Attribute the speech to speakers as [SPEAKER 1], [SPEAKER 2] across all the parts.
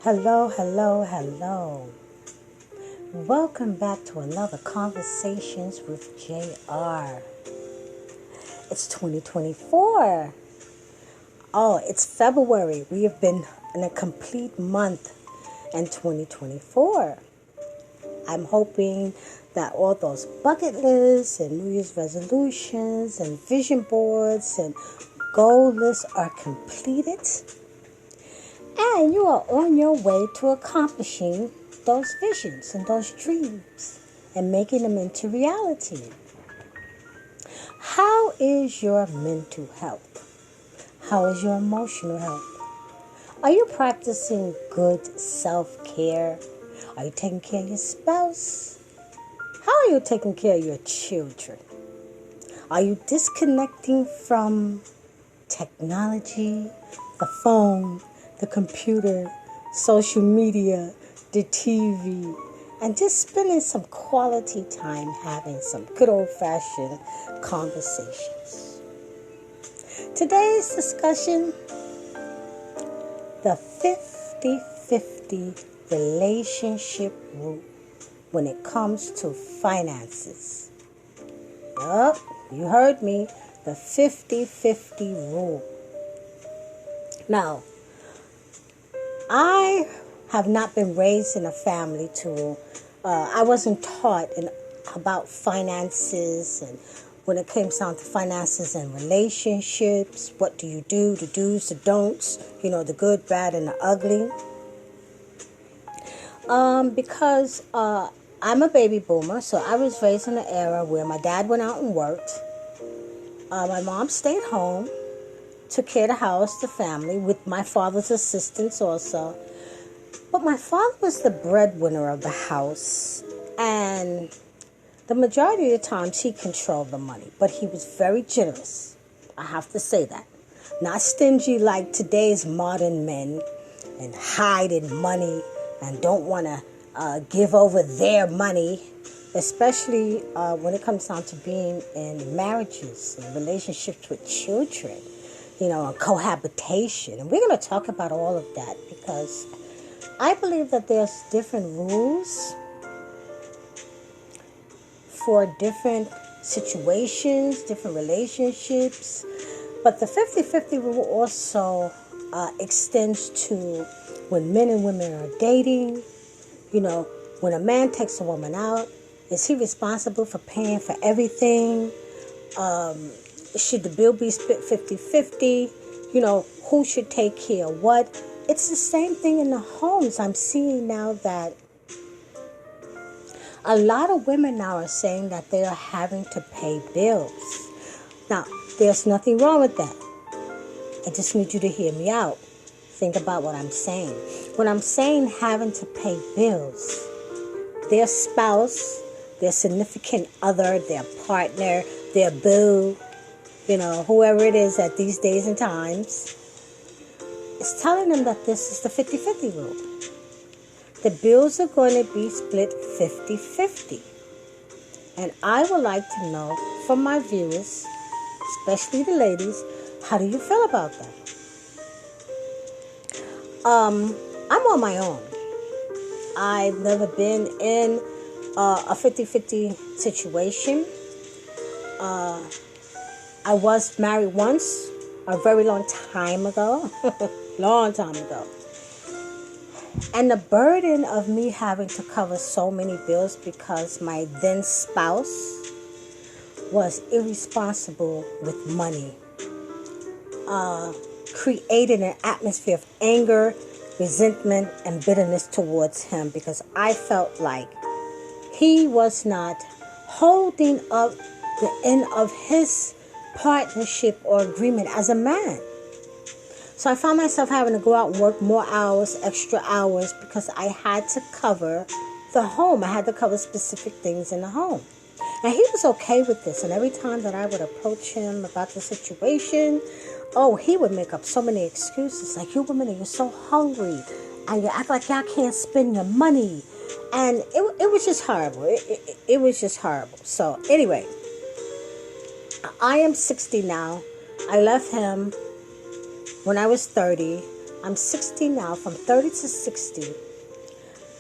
[SPEAKER 1] Hello, hello, hello. Welcome back to another Conversations with JR. It's 2024. Oh, it's February. We have been in a complete month in 2024. I'm hoping that all those bucket lists and New Year's resolutions and vision boards and goal lists are completed. And you are on your way to accomplishing those visions and those dreams and making them into reality. How is your mental health? How is your emotional health? Are you practicing good self-care? Are you taking care of your spouse? How are you taking care of your children? Are you disconnecting from technology, the phone, the computer, social media, the TV, and just spending some quality time having some good old-fashioned conversations? Today's discussion, the 50-50 relationship rule when it comes to finances. Yup, you heard me, the 50-50 rule. Now, I have not been raised in a family I wasn't taught about finances, and when it comes down to finances and relationships, what do you do, the do's, the don'ts, the good, bad, and the ugly. Because I'm a baby boomer, so I was raised in an era where my dad went out and worked. My mom stayed home, took care of the house, the family, with my father's assistance also. But my father was the breadwinner of the house, and the majority of the times he controlled the money, but he was very generous. I have to say that. Not stingy like today's modern men and hide in money and don't want to give over their money, especially when it comes down to being in marriages and relationships with children, and cohabitation. And we're going to talk about all of that because I believe that there's different rules for different situations, different relationships. But the 50-50 rule also extends to when men and women are dating. When a man takes a woman out, is he responsible for paying for everything? Should the bill be split 50-50? Who should take care of what? It's the same thing in the homes. I'm seeing now that a lot of women now are saying that they are having to pay bills. Now, there's nothing wrong with that. I just need you to hear me out. Think about what I'm saying. When I'm saying having to pay bills, their spouse, their significant other, their partner, their boo, whoever it is at these days and times, is telling them that this is the 50-50 rule. The bills are going to be split 50-50. And I would like to know from my viewers, especially the ladies, how do you feel about that? I'm on my own. I've never been in a 50-50 situation. I was married once, a very long time ago. Long time ago. And the burden of me having to cover so many bills because my then spouse was irresponsible with money created an atmosphere of anger, resentment, and bitterness towards him because I felt like he was not holding up the end of his partnership or agreement as a man. So I found myself having to go out and work more hours, extra hours, because I had to cover the home. I had to cover specific things in the home. And he was okay with this. And every time that I would approach him about the situation, he would make up so many excuses. Like, you women, you're so hungry. And you act like y'all can't spend your money. And it was just horrible. It was just horrible. So anyway, I am 60 now. I left him when I was 30. I'm 60 now, from 30 to 60,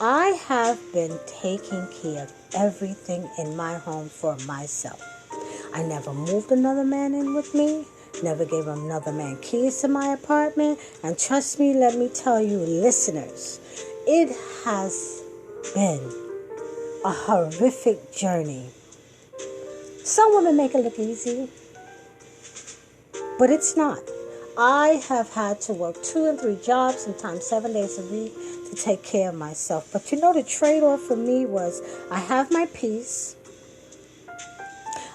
[SPEAKER 1] I have been taking care of everything in my home for myself. I never moved another man in with me, never gave another man keys to my apartment, and trust me, let me tell you, listeners, it has been a horrific journey. Some women make it look easy, but it's not. I have had to work 2 and 3 jobs, sometimes 7 days a week, to take care of myself. But the trade-off for me was I have my peace.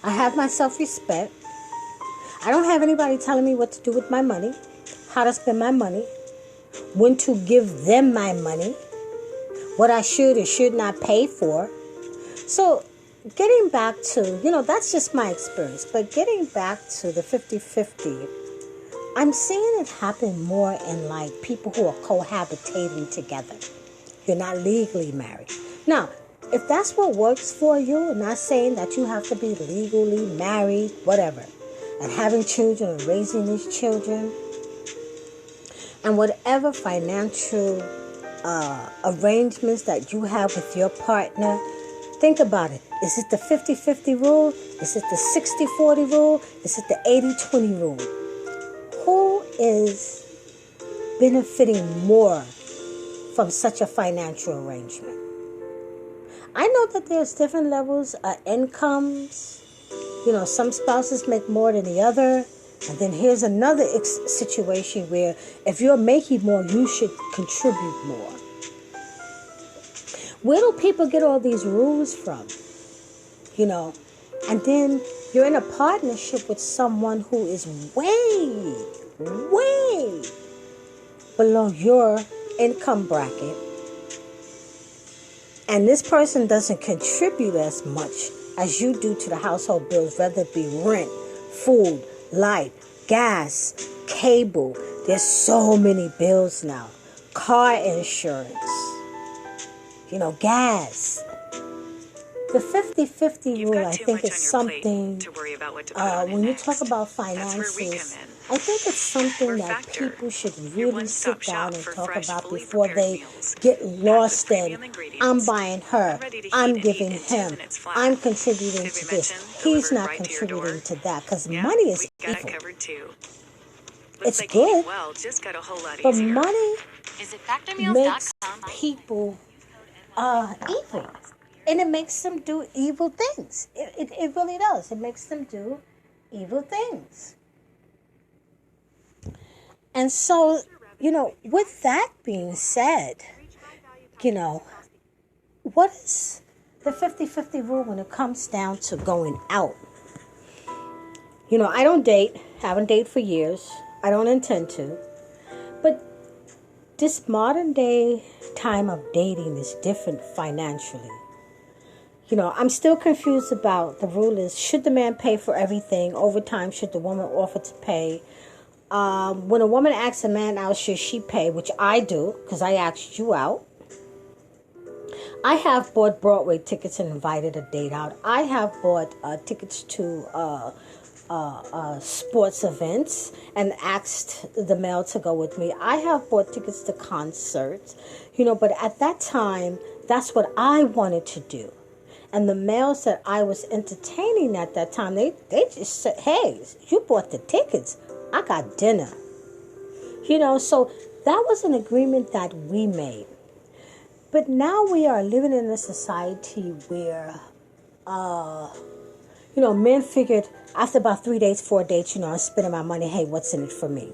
[SPEAKER 1] I have my self-respect. I don't have anybody telling me what to do with my money, how to spend my money, when to give them my money, what I should or should not pay for. So getting back to, that's just my experience. But getting back to the 50-50, I'm seeing it happen more in like people who are cohabitating together. You're not legally married. Now, if that's what works for you, I'm not saying that you have to be legally married, whatever, and having children and raising these children, and whatever financial arrangements that you have with your partner, think about it. Is it the 50-50 rule? Is it the 60-40 rule? Is it the 80-20 rule? Who is benefiting more from such a financial arrangement? I know that there's different levels of incomes. Some spouses make more than the other. And then here's another situation where if you're making more, you should contribute more. Where do people get all these rules from? And then you're in a partnership with someone who is way below your income bracket. And this person doesn't contribute as much as you do to the household bills, whether it be rent, food, light, gas, cable. There's so many bills now. Car insurance, gas. The 50-50 rule, I think, is something, when you talk about finances, I think it's something that people should really sit down and talk about before they get lost in, I'm buying her, I'm giving him, I'm contributing to this, he's not contributing to that, because money is evil. It's good, but money makes people evil. And it makes them do evil things. It really does. It makes them do evil things. And so, with that being said, what is the 50-50 rule when it comes down to going out? I don't date. Haven't dated for years. I don't intend to. But this modern day time of dating is different financially. I'm still confused about the rule is, should the man pay for everything? Overtime, should the woman offer to pay? When a woman asks a man out, should she pay? Which I do, because I asked you out. I have bought Broadway tickets and invited a date out. I have bought tickets to sports events and asked the male to go with me. I have bought tickets to concerts, but at that time, that's what I wanted to do. And the males that I was entertaining at that time, they just said, hey, you bought the tickets. I got dinner. So that was an agreement that we made. But now we are living in a society where, men figured after about 3 days, 4 dates, I'm spending my money. Hey, what's in it for me?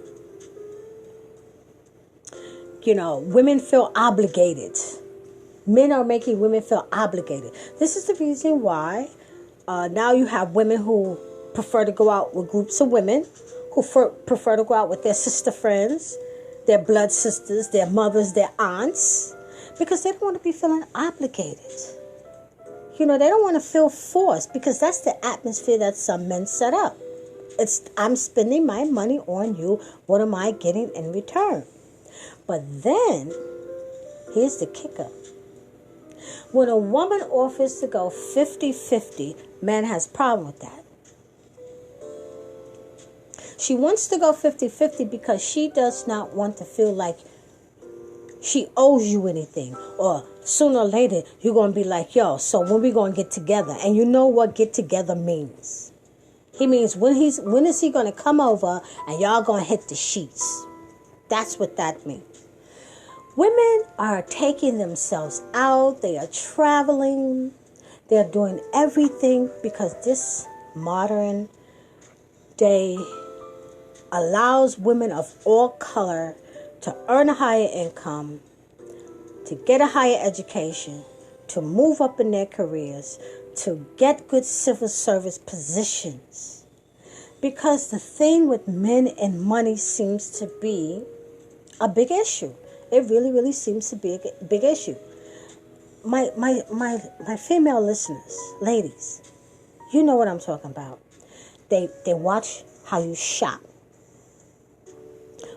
[SPEAKER 1] Women feel obligated. Men are making women feel obligated. This is the reason why now you have women who prefer to go out with groups of women, who prefer to go out with their sister friends, their blood sisters, their mothers, their aunts, because they don't want to be feeling obligated. They don't want to feel forced, because that's the atmosphere that some men set up. It's, I'm spending my money on you. What am I getting in return? But then, here's the kicker. When a woman offers to go 50-50, man has a problem with that. She wants to go 50-50 because she does not want to feel like she owes you anything. Or sooner or later, you're going to be like, yo, so when we going to get together? And you know what get together means. He means when is he going to come over and y'all going to hit the sheets? That's what that means. Women are taking themselves out. They are traveling. They're doing everything because this modern day allows women of all color to earn a higher income, to get a higher education, to move up in their careers, to get good civil service positions. Because the thing with men and money seems to be a big issue. It really, really seems to be a big issue. My female listeners, ladies, you know what I'm talking about. They watch how you shop,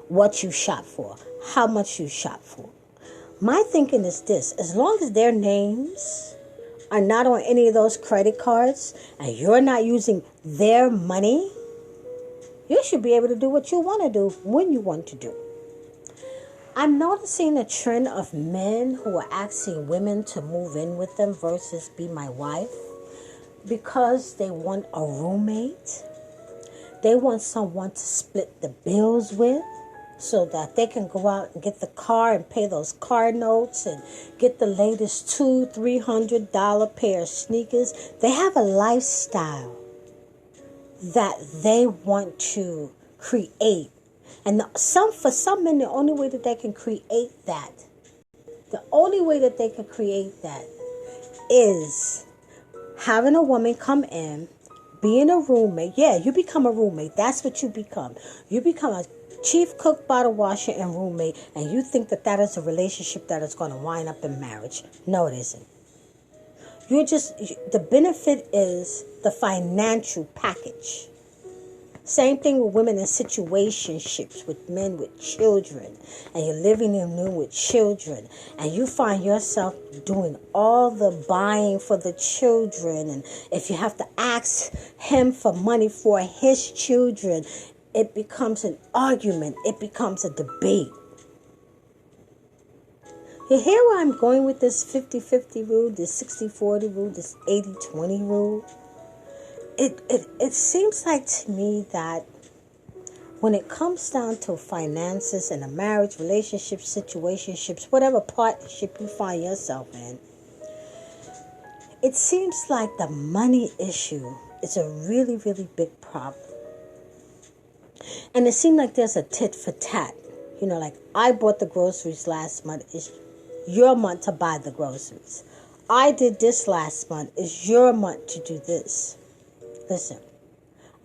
[SPEAKER 1] what you shop for, how much you shop for. My thinking is this: as long as their names are not on any of those credit cards and you're not using their money, you should be able to do what you want to do when you want to do. I'm noticing a trend of men who are asking women to move in with them versus be my wife because they want a roommate. They want someone to split the bills with so that they can go out and get the car and pay those car notes and get the latest $200-$300 pair of sneakers. They have a lifestyle that they want to create. And for some men, the only way that they can create that, is having a woman come in, being a roommate. Yeah, you become a roommate. That's what you become. You become a chief cook, bottle washer, and roommate, and you think that is a relationship that is going to wind up in marriage. No, it isn't. The benefit is the financial package. Same thing with women in situationships, with men with children, and you're living in them with children, and you find yourself doing all the buying for the children, and if you have to ask him for money for his children, it becomes an argument, it becomes a debate. You hear where I'm going with this 50-50 rule, this 60-40 rule, this 80-20 rule? It seems like to me that when it comes down to finances and a marriage, relationship, situationships, whatever partnership you find yourself in, it seems like the money issue is a really, really big problem. And it seems like there's a tit for tat. You know, like I bought the groceries last month. It's your month to buy the groceries. I did this last month. It's your month to do this. Listen,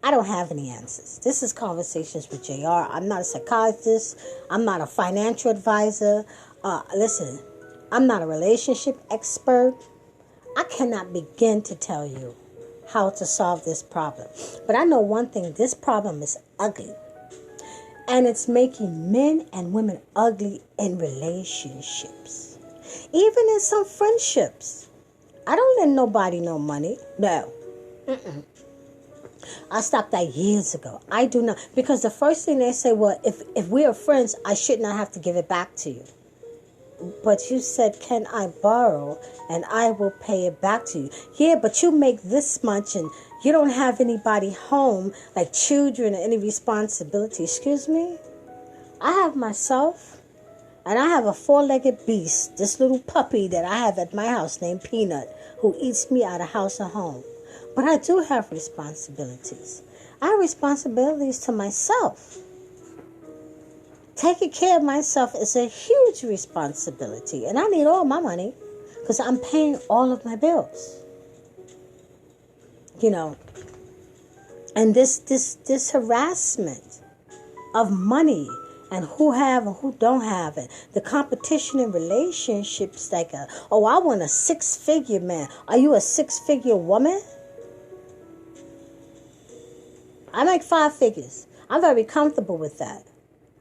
[SPEAKER 1] I don't have any answers. This is Conversations with JR. I'm not a psychologist. I'm not a financial advisor. Listen, I'm not a relationship expert. I cannot begin to tell you how to solve this problem. But I know one thing. This problem is ugly. And it's making men and women ugly in relationships. Even in some friendships. I don't lend nobody no money. No. I stopped that years ago. I do not. Because the first thing they say, well, if we are friends, I should not have to give it back to you. But you said, can I borrow and I will pay it back to you? Yeah, but you make this much and you don't have anybody home, like children or any responsibility. Excuse me? I have myself and I have a four-legged beast, this little puppy that I have at my house named Peanut, who eats me out of house and home. But I do have responsibilities. I have responsibilities to myself. Taking care of myself is a huge responsibility. And I need all my money because I'm paying all of my bills. You know, and this harassment of money and who have and who don't have it. The competition in relationships like, I want a 6-figure man. Are you a 6-figure woman? I make 5 figures. I'm very comfortable with that.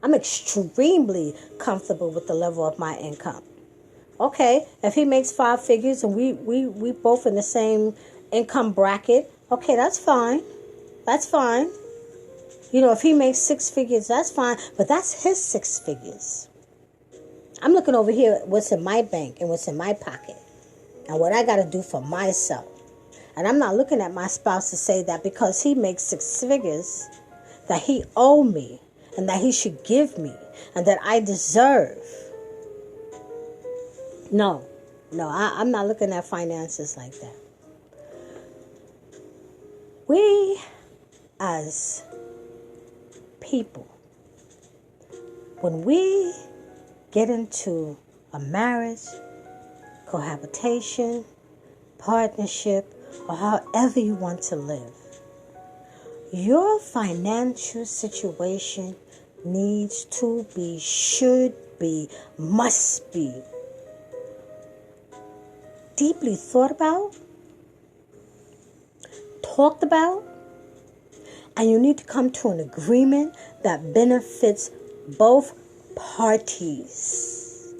[SPEAKER 1] I'm extremely comfortable with the level of my income. Okay, if he makes 5 figures and we both in the same income bracket, okay, that's fine. That's fine. If he makes 6 figures, that's fine, but that's his 6 figures. I'm looking over here at what's in my bank and what's in my pocket and what I got to do for myself. And I'm not looking at my spouse to say that because he makes 6 figures that he owe me and that he should give me and that I deserve. No, I'm not looking at finances like that. We as people, when we get into a marriage, cohabitation, partnership, or however you want to live, your financial situation needs to be, should be, must be deeply thought about, talked about, and you need to come to an agreement that benefits both parties.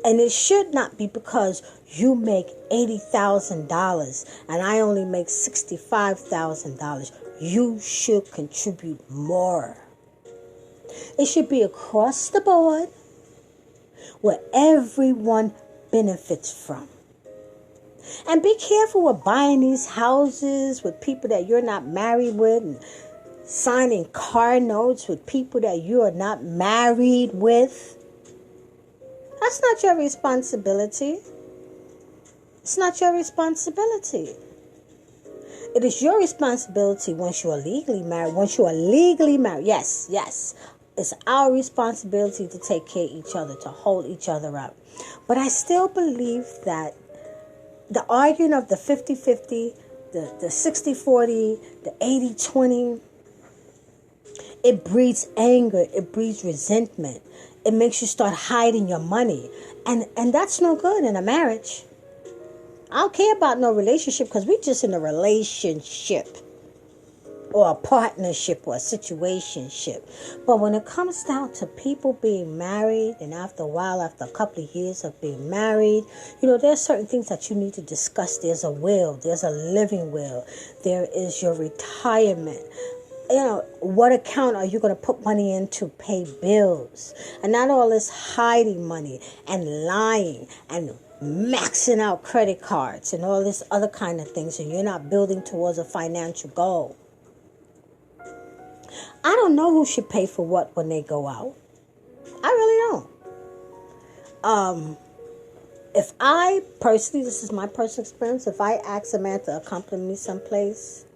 [SPEAKER 1] And it should not be because you make $80,000 and I only make $65,000. You should contribute more. It should be across the board where everyone benefits from. And be careful with buying these houses with people that you're not married with and signing car notes with people that you are not married with. That's not your responsibility. It's not your responsibility. It is your responsibility once you are legally married. Yes. It's our responsibility to take care of each other, to hold each other up. But I still believe that the arguing of the 50-50, the 60-40, the 80-20, it breeds anger, it breeds resentment. It makes you start hiding your money. And that's no good in a marriage. I don't care about no relationship because we're just in a relationship or a partnership or a situationship. But when it comes down to people being married, and after a while, after a couple of years of being married, there's certain things that you need to discuss. There's a will. There's a living will. There is your retirement. What account are you going to put money in to pay bills? And not all this hiding money and lying and maxing out credit cards and all this other kind of things, and you're not building towards a financial goal. I don't know who should pay for what when they go out. I really don't. If I personally, this is my personal experience, if I ask a man to accompany me someplace,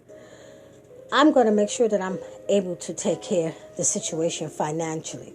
[SPEAKER 1] I'm going to make sure that I'm able to take care of the situation financially.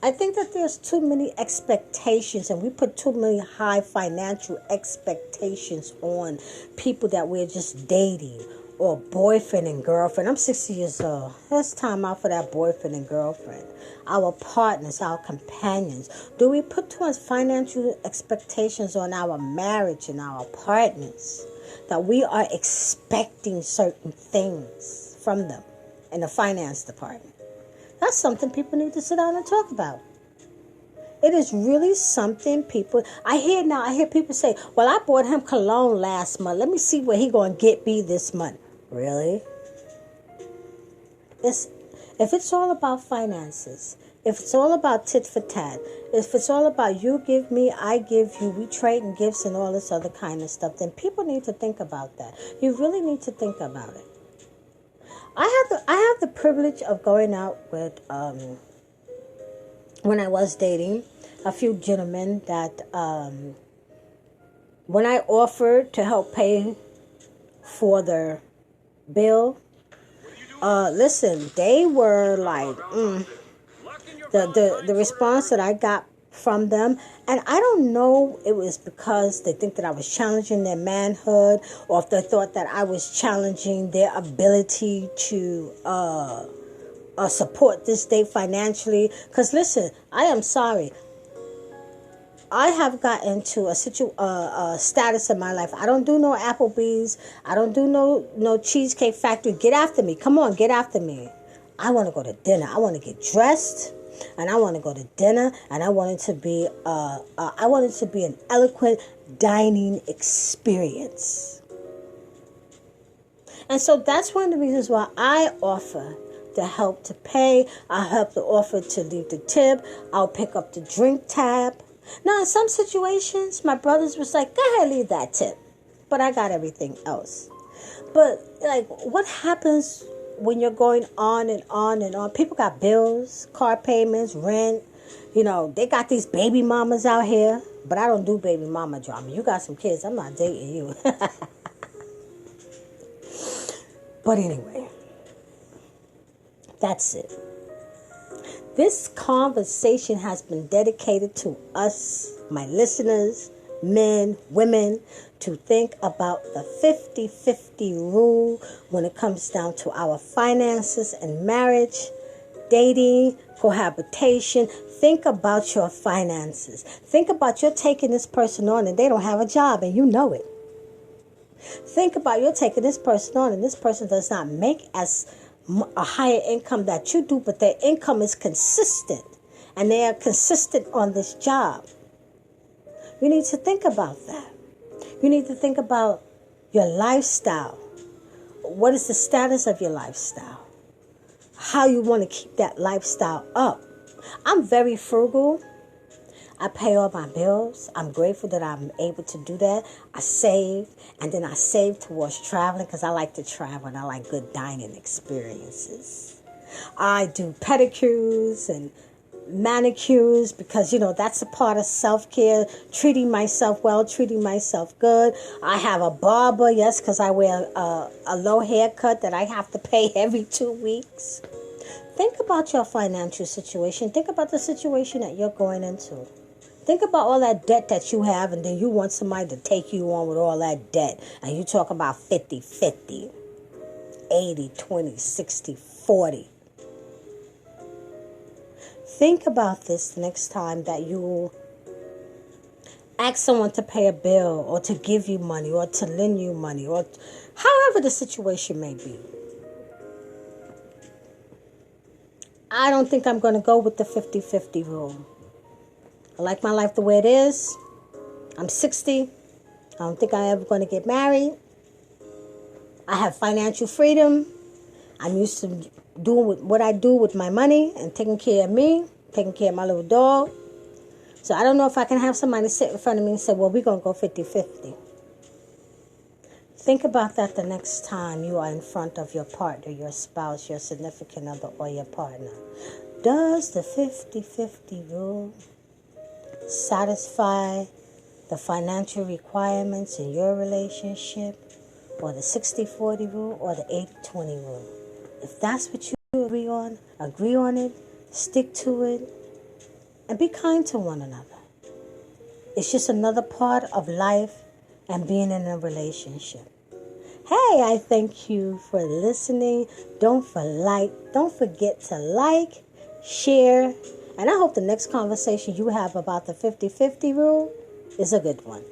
[SPEAKER 1] I think that there's too many expectations, and we put too many high financial expectations on people that we're just dating, or boyfriend and girlfriend. I'm 60 years old. It's time out for that boyfriend and girlfriend. Our partners, our companions. Do we put too much financial expectations on our marriage and our partners that we are expecting certain things from them in the finance department? That's something people need to sit down and talk about. It is really something people... I hear people say, well, I bought him cologne last month. Let me see what he going to get me this month. Really? If it's all about finances, if it's all about tit for tat, if it's all about you give me, I give you, we trading gifts and all this other kind of stuff, then people need to think about that. You really need to think about it. I have the privilege of going out with, when I was dating, a few gentlemen that when I offered to help pay for their bill, listen, they were like, the response that I got from them, and I don't know, it was because they think that I was challenging their manhood, or if they thought that I was challenging their ability to support this date financially. Because listen, I am sorry, I have gotten to a status in my life. I don't do no Applebee's. I don't do no Cheesecake Factory. Get after me. Come on, get after me. I want to go to dinner. I want to get dressed, and I want to go to dinner, and I want it to be an eloquent dining experience. And so that's one of the reasons why I offer to help to pay. I help to offer to leave the tip. I'll pick up the drink tab. Now, in some situations, my brothers was like, go ahead, leave that tip. But I got everything else. But, like, what happens when you're going on and on and on? People got bills, car payments, rent. You know, they got these baby mamas out here. But I don't do baby mama drama. You got some kids. I'm not dating you. But anyway, that's it. This conversation has been dedicated to us, my listeners, men, women, to think about the 50-50 rule when it comes down to our finances and marriage, dating, cohabitation. Think about your finances. Think about you're taking this person on and they don't have a job and you know it. Think about you're taking this person on and this person does not make as a higher income that you do, but their income is consistent and they are consistent on this job. You need to think about that. You need to think about your lifestyle. What is the status of your lifestyle? How you want to keep that lifestyle up. I'm very frugal. I pay all my bills. I'm grateful that I'm able to do that. I save, and then I save towards traveling because I like to travel and I like good dining experiences. I do pedicures and manicures because, you know, that's a part of self-care, treating myself well, treating myself good. I have a barber, yes, because I wear a low haircut that I have to pay every 2 weeks. Think about your financial situation. Think about the situation that you're going into. Think about all that debt that you have, and then you want somebody to take you on with all that debt. And you talk about 50-50, 80-20, 60-40. Think about this the next time that you ask someone to pay a bill or to give you money or to lend you money or however the situation may be. I don't think I'm going to go with the 50-50 rule. I like my life the way it is. I'm 60. I don't think I'm ever going to get married. I have financial freedom. I'm used to doing what I do with my money and taking care of me, taking care of my little dog. So I don't know if I can have somebody sit in front of me and say, well, we're going to go 50-50. Think about that the next time you are in front of your partner, your spouse, your significant other, or your partner. Does the 50-50 rule satisfy the financial requirements in your relationship, or the 60-40 rule, or the 80-20 rule? If that's what you agree on it, stick to it, and be kind to one another. It's just another part of life and being in a relationship. Hey, I thank you for listening. Don't forget to like, share, and I hope the next conversation you have about the 50-50 rule is a good one.